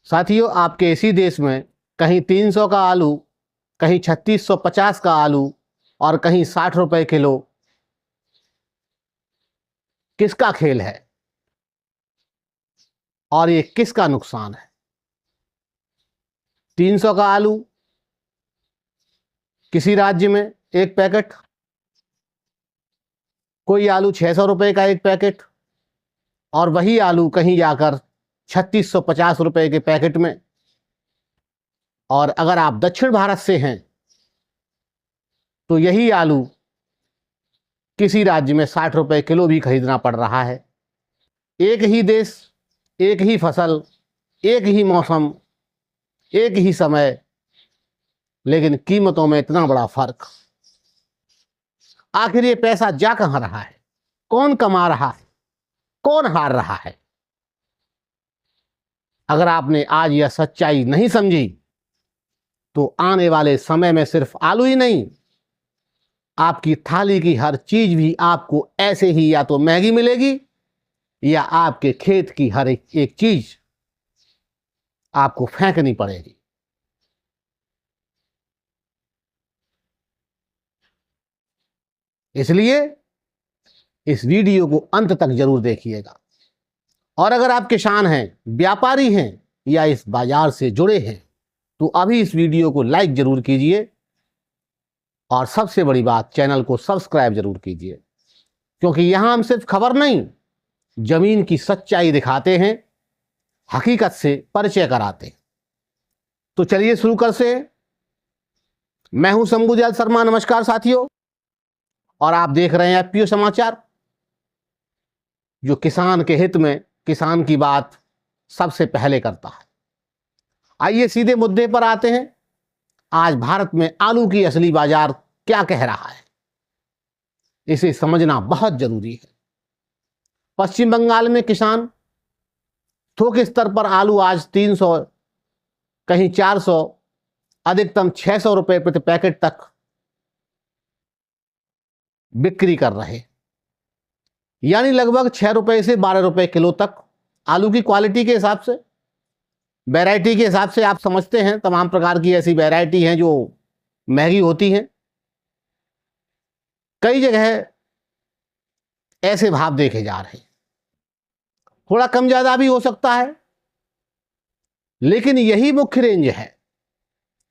साथियों, आपके इसी देश में कहीं 300 का आलू, कहीं 3650 का आलू और कहीं 60 रुपए किलो। किसका खेल है और ये किसका नुकसान है? 300 का आलू किसी राज्य में एक पैकेट, कोई आलू 600 रुपए का एक पैकेट, और वही आलू कहीं जाकर 3650 रुपए के पैकेट में। और अगर आप दक्षिण भारत से हैं तो यही आलू किसी राज्य में 60 रुपए किलो भी खरीदना पड़ रहा है। एक ही देश, एक ही फसल, एक ही मौसम, एक ही समय, लेकिन कीमतों में इतना बड़ा फर्क। आखिर ये पैसा जा कहां रहा है? कौन कमा रहा है? कौन हार रहा है? अगर आपने आज यह सच्चाई नहीं समझी तो आने वाले समय में सिर्फ आलू ही नहीं, आपकी थाली की हर चीज भी आपको ऐसे ही या तो महंगी मिलेगी या आपके खेत की हर एक चीज आपको फेंकनी पड़ेगी। इसलिए इस वीडियो को अंत तक जरूर देखिएगा। और अगर आप किसान हैं, व्यापारी हैं या इस बाजार से जुड़े हैं तो अभी इस वीडियो को लाइक जरूर कीजिए और सबसे बड़ी बात, चैनल को सब्सक्राइब जरूर कीजिए, क्योंकि यहां हम सिर्फ खबर नहीं, जमीन की सच्चाई दिखाते हैं, हकीकत से परिचय कराते हैं। तो चलिए शुरू कर से। मैं हूं शंभुदयाल शर्मा। नमस्कार साथियों, और आप देख रहे हैं एफपीओ समाचार, जो किसान के हित में किसान की बात सबसे पहले करता है। आइए सीधे मुद्दे पर आते हैं। आज भारत में आलू की असली बाजार क्या कह रहा है, इसे समझना बहुत जरूरी है। पश्चिम बंगाल में किसान थोक स्तर पर आलू आज 300, कहीं 400, अधिकतम 600 रुपए प्रति पैकेट तक बिक्री कर रहे, यानी लगभग 6 रुपए से 12 रुपए किलो तक। आलू की क्वालिटी के हिसाब से, वैरायटी के हिसाब से आप समझते हैं, तमाम प्रकार की ऐसी वैरायटी हैं जो महंगी होती हैं। कई जगह ऐसे भाव देखे जा रहे हैं, थोड़ा कम ज्यादा भी हो सकता है, लेकिन यही मुख्य रेंज है,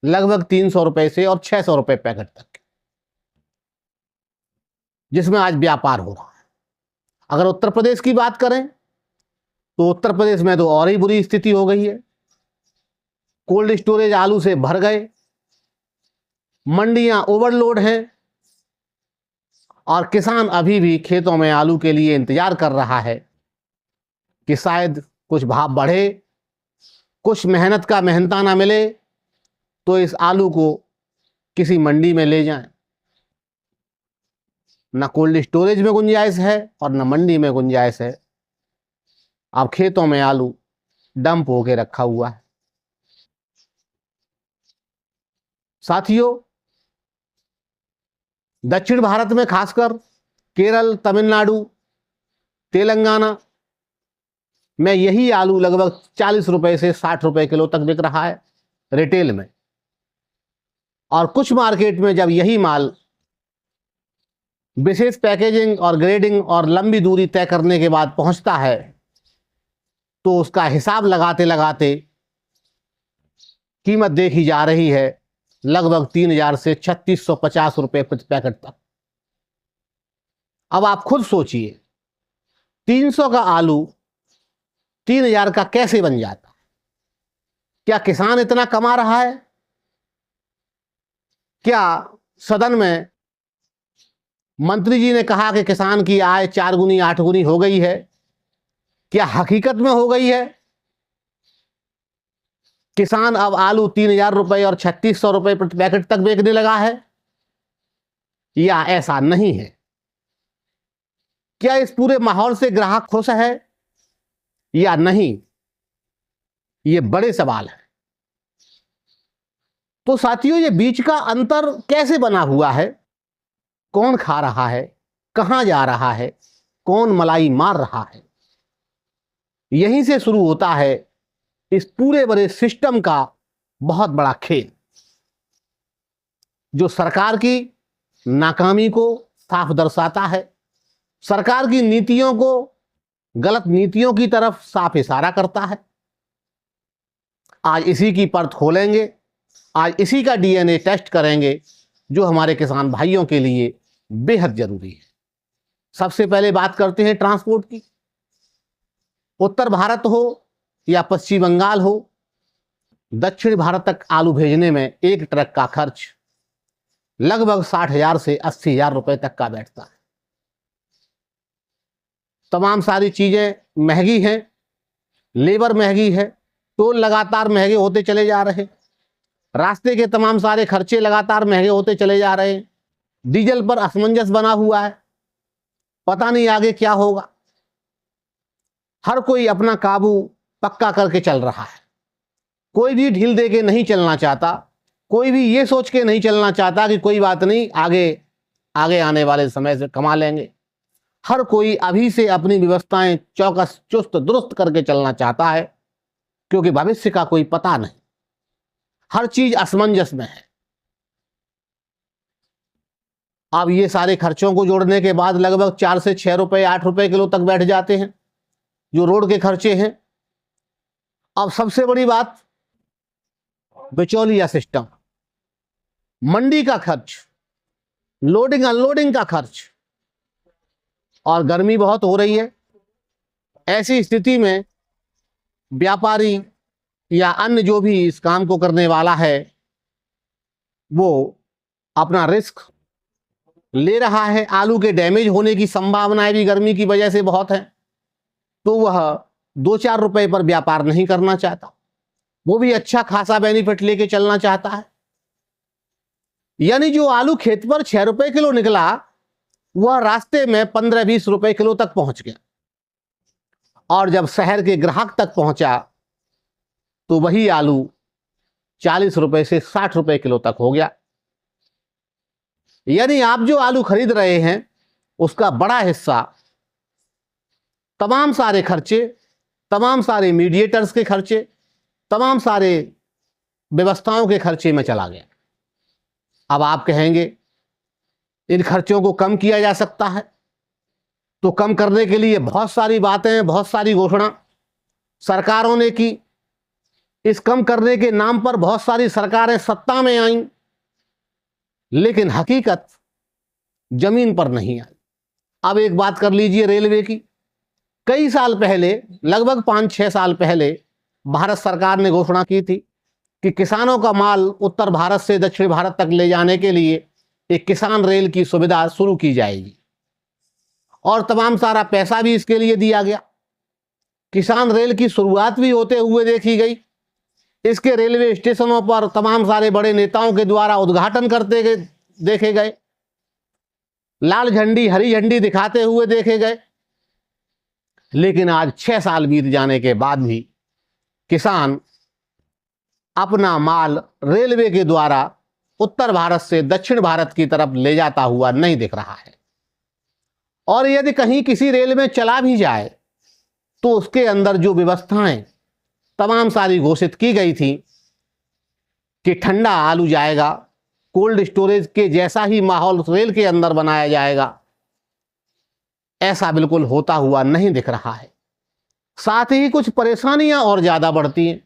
लगभग 300 रुपए से और 600 रुपए पैकेट तक, जिसमें आज व्यापार हो रहा है। अगर उत्तर प्रदेश की बात करें तो उत्तर प्रदेश में तो और ही बुरी स्थिति हो गई है। कोल्ड स्टोरेज आलू से भर गए, मंडियां ओवरलोड हैं और किसान अभी भी खेतों में आलू के लिए इंतजार कर रहा है कि शायद कुछ भाव बढ़े, कुछ मेहनत का मेहनताना मिले तो इस आलू को किसी मंडी में ले जाएं। न कोल्ड स्टोरेज में गुंजाइश है और न मंडी में गुंजाइश है। अब खेतों में आलू डंप होके रखा हुआ है। साथियों, दक्षिण भारत में खासकर केरल, तमिलनाडु, तेलंगाना में यही आलू लगभग 40 रुपए से 60 रुपए किलो तक बिक रहा है रिटेल में। और कुछ मार्केट में जब यही माल विशेष पैकेजिंग और ग्रेडिंग और लंबी दूरी तय करने के बाद पहुंचता है तो उसका हिसाब लगाते लगाते कीमत देखी जा रही है लगभग 3000 से 3650 रुपए प्रति पैकेट तक। अब आप खुद सोचिए, 300 का आलू 3000 का कैसे बन जाता है? क्या किसान इतना कमा रहा है? क्या सदन में मंत्री जी ने कहा कि किसान की आय 4 गुनी 8 गुनी हो गई है? क्या हकीकत में हो गई है? किसान अब आलू 3000 रुपए और 3600 रुपए प्रति पैकेट तक बेचने लगा है, या ऐसा नहीं है? क्या इस पूरे माहौल से ग्राहक खुश है या नहीं? ये बड़े सवाल है। तो साथियों, ये बीच का अंतर कैसे बना हुआ है? कौन खा रहा है? कहां जा रहा है? कौन मलाई मार रहा है? यहीं से शुरू होता है इस पूरे बड़े सिस्टम का बहुत बड़ा खेल, जो सरकार की नाकामी को साफ दर्शाता है, सरकार की नीतियों को गलत नीतियों की तरफ साफ इशारा करता है। आज इसी की परत खोलेंगे, आज इसी का डीएनए टेस्ट करेंगे, जो हमारे किसान भाइयों के लिए बेहद जरूरी है। सबसे पहले बात करते हैं ट्रांसपोर्ट की। उत्तर भारत हो या पश्चिम बंगाल हो, दक्षिण भारत तक आलू भेजने में एक ट्रक का खर्च लगभग 60,000 से 80,000 रुपए तक का बैठता है। तमाम सारी चीजें महंगी हैं, लेबर महंगी है, टोल लगातार महंगे होते चले जा रहे हैं, रास्ते के तमाम सारे खर्चे लगातार महंगे होते चले जा रहे हैं, डीजल पर असमंजस बना हुआ है, पता नहीं आगे क्या होगा। हर कोई अपना काबू पक्का करके चल रहा है, कोई भी ढील दे के नहीं चलना चाहता, कोई भी ये सोच के नहीं चलना चाहता कि कोई बात नहीं, आगे आने वाले समय से कमा लेंगे। हर कोई अभी से अपनी व्यवस्थाएं चौकस चुस्त दुरुस्त करके चलना चाहता है, क्योंकि भविष्य का कोई पता नहीं, हर चीज असमंजस में है। अब ये सारे खर्चों को जोड़ने के बाद लगभग 4 से 6 रुपए 8 रुपए किलो तक बैठ जाते हैं, जो रोड के खर्चे हैं। अब सबसे बड़ी बात, बिचौलिया सिस्टम, मंडी का खर्च, लोडिंग अनलोडिंग का खर्च, और गर्मी बहुत हो रही है। ऐसी स्थिति में व्यापारी या अन्य जो भी इस काम को करने वाला है, वो अपना रिस्क ले रहा है। आलू के डैमेज होने की संभावनाएं भी गर्मी की वजह से बहुत है, तो वह 2-4 रुपए पर व्यापार नहीं करना चाहता, वो भी अच्छा खासा बेनिफिट लेके चलना चाहता है। यानी जो आलू खेत पर 6 रुपए किलो निकला, वह रास्ते में 15-20 रुपए किलो तक पहुंच गया, और जब शहर के ग्राहक तक पहुंचा तो वही आलू 40 रुपए से 60 रुपए किलो तक हो गया। यानी आप जो आलू खरीद रहे हैं, उसका बड़ा हिस्सा तमाम सारे खर्चे, तमाम सारे मीडिएटर्स के खर्चे, तमाम सारे व्यवस्थाओं के खर्चे में चला गया। अब आप कहेंगे इन खर्चों को कम किया जा सकता है, तो कम करने के लिए बहुत सारी बातें, बहुत सारी घोषणा सरकारों ने की। इस कम करने के नाम पर बहुत सारी सरकारें सत्ता में आईं, लेकिन हकीकत जमीन पर नहीं आई। अब एक बात कर लीजिए रेलवे की। कई साल पहले, लगभग 5-6 साल पहले, भारत सरकार ने घोषणा की थी कि किसानों का माल उत्तर भारत से दक्षिण भारत तक ले जाने के लिए एक किसान रेल की सुविधा शुरू की जाएगी, और तमाम सारा पैसा भी इसके लिए दिया गया। किसान रेल की शुरुआत भी होते हुए देखी गई। इसके रेलवे स्टेशनों पर तमाम सारे बड़े नेताओं के द्वारा उद्घाटन करते गए देखे गए, लाल झंडी हरी झंडी दिखाते हुए देखे गए। लेकिन आज 6 साल बीत जाने के बाद भी किसान अपना माल रेलवे के द्वारा उत्तर भारत से दक्षिण भारत की तरफ ले जाता हुआ नहीं दिख रहा है। और यदि कहीं किसी रेल में चला भी जाए, तो उसके अंदर जो व्यवस्थाएं तमाम सारी घोषित की गई थी कि ठंडा आलू जाएगा, कोल्ड स्टोरेज के जैसा ही माहौल रेल के अंदर बनाया जाएगा, ऐसा बिल्कुल होता हुआ नहीं दिख रहा है। साथ ही कुछ परेशानियां और ज्यादा बढ़ती हैं।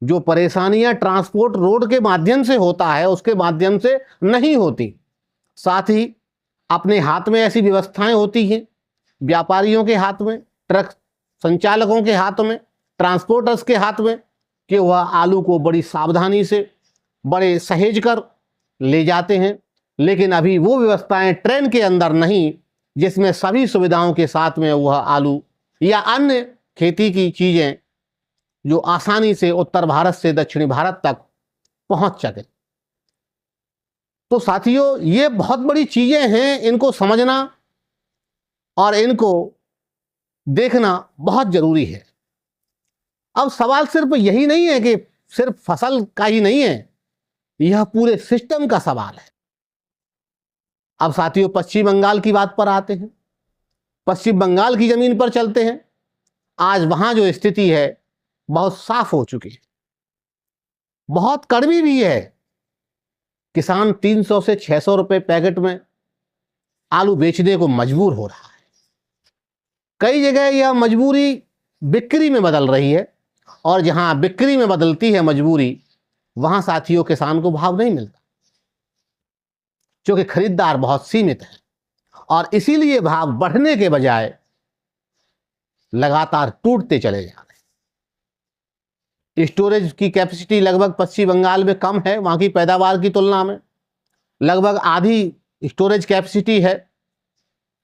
जो परेशानियां ट्रांसपोर्ट रोड के माध्यम से होता है, उसके माध्यम से नहीं होती। साथ ही अपने हाथ में ऐसी व्यवस्थाएं होती हैं, व्यापारियों के हाथ में, ट्रक संचालकों के हाथ में, ट्रांसपोर्टर्स के हाथ में, कि वह आलू को बड़ी सावधानी से, बड़े सहेज कर ले जाते हैं। लेकिन अभी वो व्यवस्थाएं ट्रेन के अंदर नहीं, जिसमें सभी सुविधाओं के साथ में वह आलू या अन्य खेती की चीजें जो आसानी से उत्तर भारत से दक्षिणी भारत तक पहुंच सके। तो साथियों, ये बहुत बड़ी चीजें हैं, इनको समझना और इनको देखना बहुत जरूरी है। अब सवाल सिर्फ यही नहीं है कि सिर्फ फसल का ही नहीं है, यह पूरे सिस्टम का सवाल है। अब साथियों, पश्चिम बंगाल की बात पर आते हैं। पश्चिम बंगाल की जमीन पर चलते हैं। आज वहां जो स्थिति है, बहुत साफ हो चुकी है, बहुत कड़वी भी है। किसान 300 से 600 रुपए पैकेट में आलू बेचने को मजबूर हो रहा है। कई जगह यह मजबूरी बिक्री में बदल रही है, और जहां बिक्री में बदलती है मजबूरी, वहां साथियों किसान को भाव नहीं मिलता, क्योंकि खरीदार बहुत सीमित है, और इसीलिए भाव बढ़ने के बजाय लगातार टूटते चले जा रहे हैं। स्टोरेज की कैपेसिटी लगभग पश्चिम बंगाल में कम है, वहां की पैदावार की तुलना में लगभग आधी स्टोरेज कैपेसिटी है,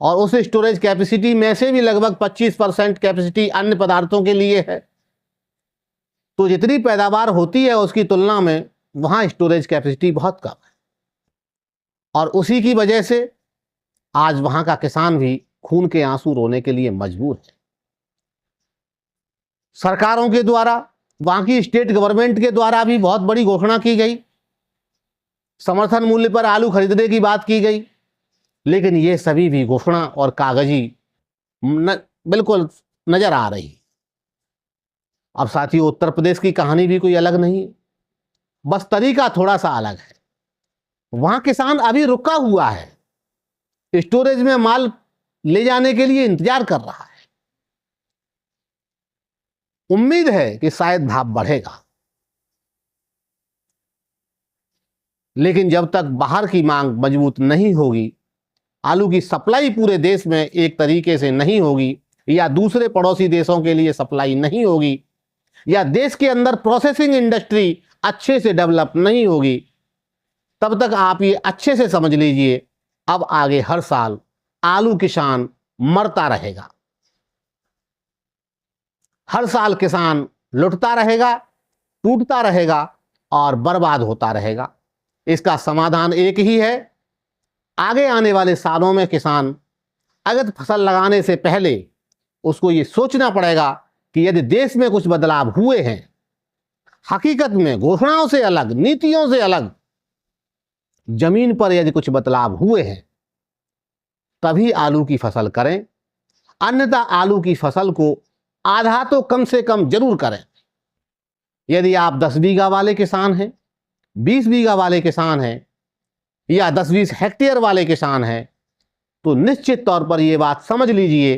और उस स्टोरेज कैपेसिटी में से भी लगभग 25% कैपेसिटी अन्य पदार्थों के लिए है। तो जितनी पैदावार होती है उसकी तुलना में वहां स्टोरेज कैपेसिटी बहुत कम है, और उसी की वजह से आज वहां का किसान भी खून के आंसू रोने के लिए मजबूर है। सरकारों के द्वारा, वहां की स्टेट गवर्नमेंट के द्वारा भी बहुत बड़ी घोषणा की गई, समर्थन मूल्य पर आलू खरीदने की बात की गई, लेकिन ये सभी भी घोषणा और कागजी बिल्कुल नजर आ रही। अब साथियों, उत्तर प्रदेश की कहानी भी कोई अलग नहीं है, बस तरीका थोड़ा सा अलग है। वहां किसान अभी रुका हुआ है, स्टोरेज में माल ले जाने के लिए इंतजार कर रहा है। उम्मीद है कि शायद भाव बढ़ेगा, लेकिन जब तक बाहर की मांग मजबूत नहीं होगी, आलू की सप्लाई पूरे देश में एक तरीके से नहीं होगी, या दूसरे पड़ोसी देशों के लिए सप्लाई नहीं होगी, या देश के अंदर प्रोसेसिंग इंडस्ट्री अच्छे से डेवलप नहीं होगी, तब तक आप ये अच्छे से समझ लीजिए, अब आगे हर साल आलू किसान मरता रहेगा। हर साल किसान लुटता रहेगा, टूटता रहेगा और बर्बाद होता रहेगा। इसका समाधान एक ही है, आगे आने वाले सालों में किसान अगर फसल लगाने से पहले उसको ये सोचना पड़ेगा कि यदि देश में कुछ बदलाव हुए हैं, हकीकत में घोषणाओं से अलग, नीतियों से अलग, जमीन पर यदि कुछ बदलाव हुए हैं, तभी आलू की फसल करें, अन्यथा आलू की फसल को आधा तो कम से कम जरूर करें। यदि आप 10 बीघा वाले किसान हैं, 20 बीघा वाले किसान हैं, या 10-20 हेक्टेयर वाले किसान हैं, तो निश्चित तौर पर यह बात समझ लीजिए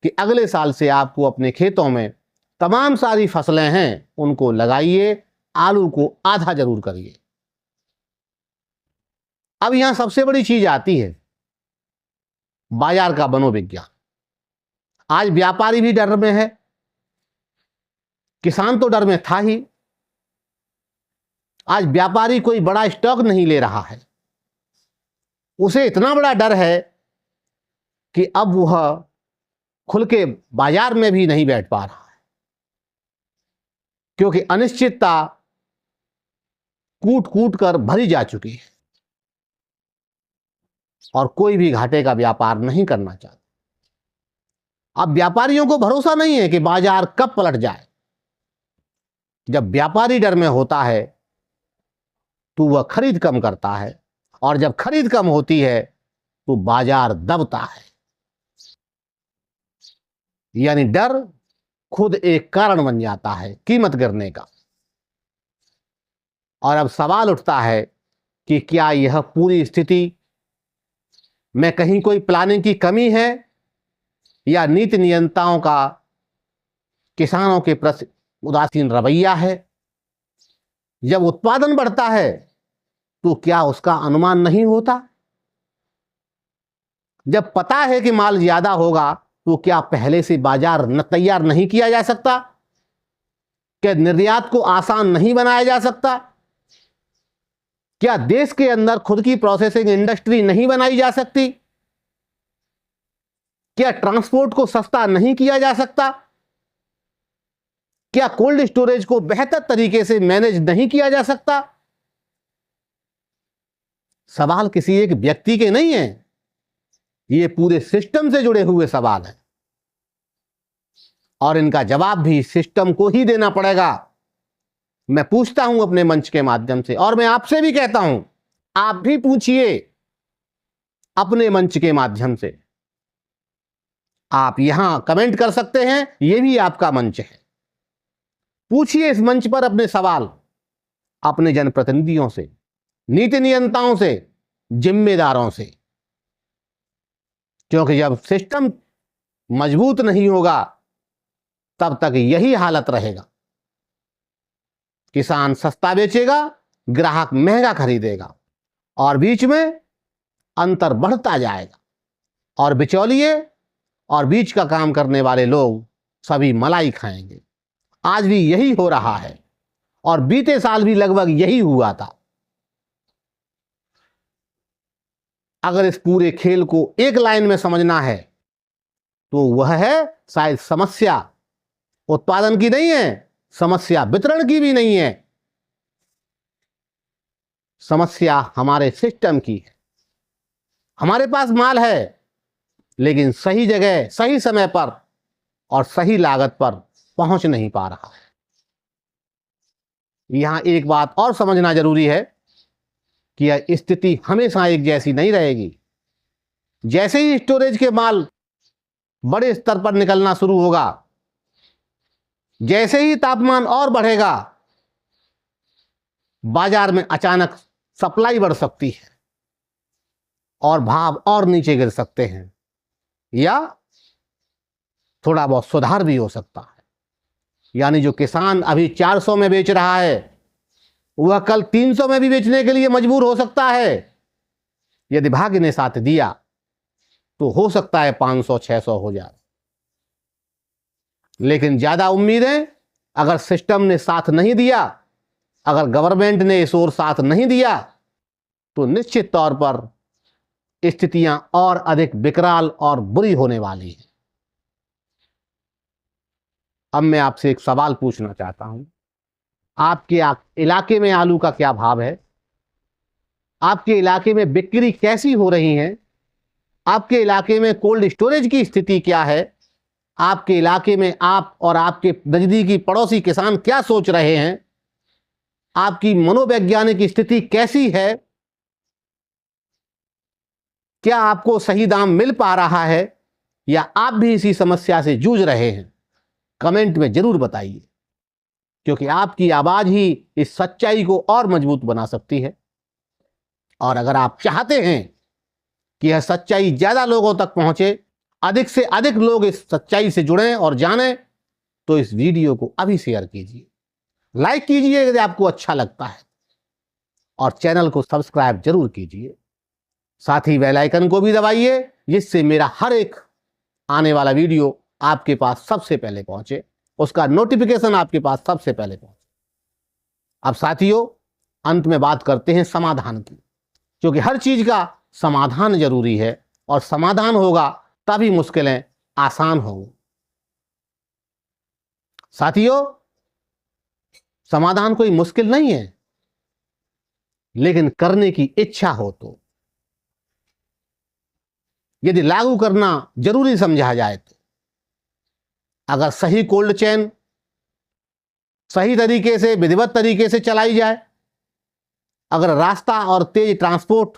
कि अगले साल से आपको अपने खेतों में तमाम सारी फसलें हैं उनको लगाइए, आलू को आधा जरूर करिए। अब यहां सबसे बड़ी चीज आती है बाजार का मनोविज्ञान। आज व्यापारी भी डर में है, किसान तो डर में था ही। आज व्यापारी कोई बड़ा स्टॉक नहीं ले रहा है, उसे इतना बड़ा डर है कि अब वह खुल के बाजार में भी नहीं बैठ पा रहा है, क्योंकि अनिश्चितता कूट कूट कर भरी जा चुकी है, और कोई भी घाटे का व्यापार नहीं करना चाहता। अब व्यापारियों को भरोसा नहीं है कि बाजार कब पलट जाए। जब व्यापारी डर में होता है तो वह खरीद कम करता है, और जब खरीद कम होती है तो बाजार दबता है। यानी डर खुद एक कारण बन जाता है कीमत गिरने का। और अब सवाल उठता है कि क्या यह पूरी स्थिति में कहीं कोई प्लानिंग की कमी है, या नीति नियंताओं का किसानों के प्रति उदासीन रवैया है। जब उत्पादन बढ़ता है तो क्या उसका अनुमान नहीं होता? जब पता है कि माल ज्यादा होगा तो क्या पहले से बाजार तैयार नहीं किया जा सकता? क्या निर्यात को आसान नहीं बनाया जा सकता? क्या देश के अंदर खुद की प्रोसेसिंग इंडस्ट्री नहीं बनाई जा सकती? क्या ट्रांसपोर्ट को सस्ता नहीं किया जा सकता? क्या कोल्ड स्टोरेज को बेहतर तरीके से मैनेज नहीं किया जा सकता? सवाल किसी एक व्यक्ति के नहीं है, ये पूरे सिस्टम से जुड़े हुए सवाल हैं, और इनका जवाब भी सिस्टम को ही देना पड़ेगा। मैं पूछता हूं अपने मंच के माध्यम से, और मैं आपसे भी कहता हूं, आप भी पूछिए अपने मंच के माध्यम से। आप यहां कमेंट कर सकते हैं, यह भी आपका मंच है। पूछिए इस मंच पर अपने सवाल अपने जनप्रतिनिधियों से, नीति नियंताओं से, जिम्मेदारों से, क्योंकि जब सिस्टम मजबूत नहीं होगा तब तक यही हालत रहेगा। किसान सस्ता बेचेगा, ग्राहक महंगा खरीदेगा और बीच में अंतर बढ़ता जाएगा और बिचौलिए और बीच का काम करने वाले लोग सभी मलाई खाएंगे। आज भी यही हो रहा है और बीते साल भी लगभग यही हुआ था। अगर इस पूरे खेल को एक लाइन में समझना है तो वह है शायद समस्या उत्पादन की नहीं है, समस्या वितरण की भी नहीं है, समस्या हमारे सिस्टम की है। हमारे पास माल है लेकिन सही जगह, सही समय पर और सही लागत पर पहुंच नहीं पा रहा है। यहां एक बात और समझना जरूरी है कि यह स्थिति हमेशा एक जैसी नहीं रहेगी। जैसे ही स्टोरेज के माल बड़े स्तर पर निकलना शुरू होगा, जैसे ही तापमान और बढ़ेगा, बाजार में अचानक सप्लाई बढ़ सकती है और भाव और नीचे गिर सकते हैं या थोड़ा बहुत सुधार भी हो सकता है। यानी जो किसान अभी 400 में बेच रहा है वह कल 300 में भी बेचने के लिए मजबूर हो सकता है। यदि भाग्य ने साथ दिया तो हो सकता है 500-600 हो जाए, लेकिन ज्यादा उम्मीदें अगर सिस्टम ने साथ नहीं दिया, अगर गवर्नमेंट ने इस ओर साथ नहीं दिया तो निश्चित तौर पर स्थितियां और अधिक विकराल और बुरी होने वाली हैं। अब मैं आपसे एक सवाल पूछना चाहता हूं, आपके इलाके में आलू का क्या भाव है? आपके इलाके में बिक्री कैसी हो रही है? आपके इलाके में कोल्ड स्टोरेज की स्थिति क्या है? आपके इलाके में आप और आपके नजदीकी पड़ोसी किसान क्या सोच रहे हैं? आपकी मनोवैज्ञानिक स्थिति कैसी है? क्या आपको सही दाम मिल पा रहा है या आप भी इसी समस्या से जूझ रहे हैं? कमेंट में जरूर बताइए, क्योंकि आपकी आवाज ही इस सच्चाई को और मजबूत बना सकती है। और अगर आप चाहते हैं कि यह सच्चाई ज्यादा लोगों तक पहुंचे, अधिक से अधिक लोग इस सच्चाई से जुड़ें और जानें, तो इस वीडियो को अभी शेयर कीजिए, लाइक कीजिए यदि आपको अच्छा लगता है और चैनल को सब्सक्राइब जरूर कीजिए। साथ ही बेल आइकन को भी दबाइए जिससे मेरा हर एक आने वाला वीडियो आपके पास सबसे पहले पहुंचे, उसका नोटिफिकेशन आपके पास सबसे पहले पहुंचे। अब साथियों, अंत में बात करते हैं समाधान की, क्योंकि हर चीज का समाधान जरूरी है और समाधान होगा तभी मुश्किलें आसान होंगी। साथियों, समाधान कोई मुश्किल नहीं है, लेकिन करने की इच्छा हो तो, यदि लागू करना जरूरी समझा जाए तो, अगर सही कोल्ड चेन सही तरीके से, विधिवत तरीके से चलाई जाए, अगर रास्ता और तेज ट्रांसपोर्ट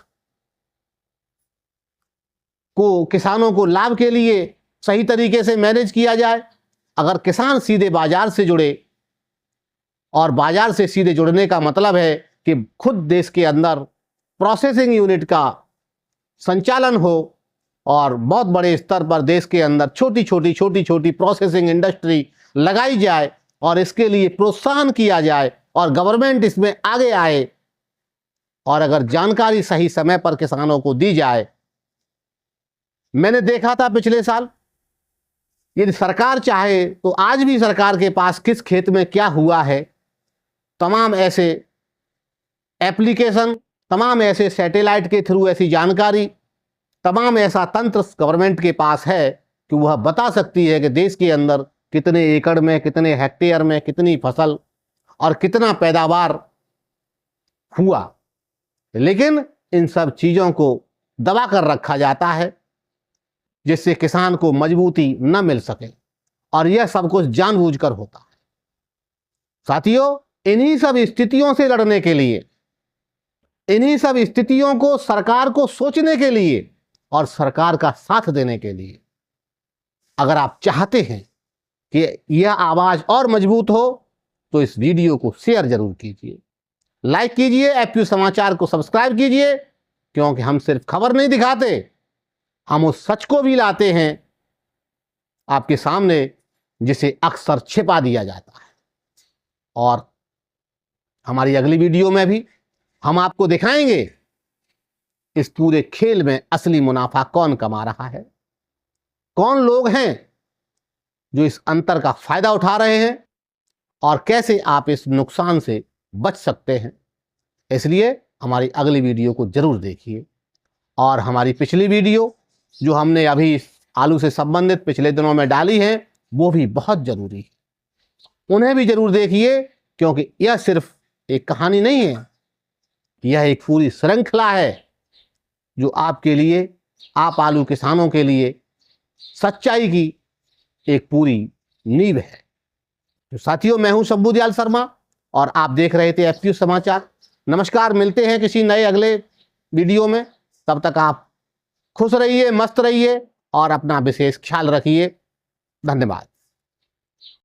को किसानों को लाभ के लिए सही तरीके से मैनेज किया जाए, अगर किसान सीधे बाजार से जुड़े, और बाजार से सीधे जुड़ने का मतलब है कि खुद देश के अंदर प्रोसेसिंग यूनिट का संचालन हो और बहुत बड़े स्तर पर देश के अंदर छोटी छोटी प्रोसेसिंग इंडस्ट्री लगाई जाए और इसके लिए प्रोत्साहन किया जाए और गवर्नमेंट इसमें आगे आए, और अगर जानकारी सही समय पर किसानों को दी जाए। मैंने देखा था पिछले साल, यदि सरकार चाहे तो आज भी सरकार के पास किस खेत में क्या हुआ है, तमाम ऐसे एप्लीकेशन, तमाम ऐसे सैटेलाइट के थ्रू ऐसी जानकारी, तमाम ऐसा तंत्र गवर्नमेंट के पास है कि वह बता सकती है कि देश के अंदर कितने एकड़ में, कितने हेक्टेयर में कितनी फसल और कितना पैदावार हुआ। लेकिन इन सब चीजों को दबा कर रखा जाता है जिससे किसान को मजबूती न मिल सके, और यह सब कुछ जानबूझकर होता है। साथियों, इन्हीं सब स्थितियों से लड़ने के लिए, इन्हीं सब स्थितियों को सरकार को सोचने के लिए और सरकार का साथ देने के लिए, अगर आप चाहते हैं कि यह आवाज और मजबूत हो, तो इस वीडियो को शेयर जरूर कीजिए, लाइक कीजिए, एफपीयू समाचार को सब्सक्राइब कीजिए, क्योंकि हम सिर्फ खबर नहीं दिखाते, हम उस सच को भी लाते हैं आपके सामने जिसे अक्सर छिपा दिया जाता है। और हमारी अगली वीडियो में भी हम आपको दिखाएंगे इस पूरे खेल में असली मुनाफा कौन कमा रहा है, कौन लोग हैं जो इस अंतर का फायदा उठा रहे हैं और कैसे आप इस नुकसान से बच सकते हैं। इसलिए हमारी अगली वीडियो को जरूर देखिए। और हमारी पिछली वीडियो जो हमने अभी इस आलू से संबंधित पिछले दिनों में डाली है वो भी बहुत जरूरी है, उन्हें भी जरूर देखिए, क्योंकि यह सिर्फ एक कहानी नहीं है, यह एक पूरी श्रृंखला है जो आपके लिए, आप आलू किसानों के लिए सच्चाई की एक पूरी नींव है। तो साथियों, मैं हूं शंभू दयाल शर्मा और आप देख रहे थे एफपीयू समाचार। नमस्कार, मिलते हैं किसी नए अगले वीडियो में। तब तक आप खुश रहिए, मस्त रहिए और अपना विशेष ख्याल रखिए। धन्यवाद।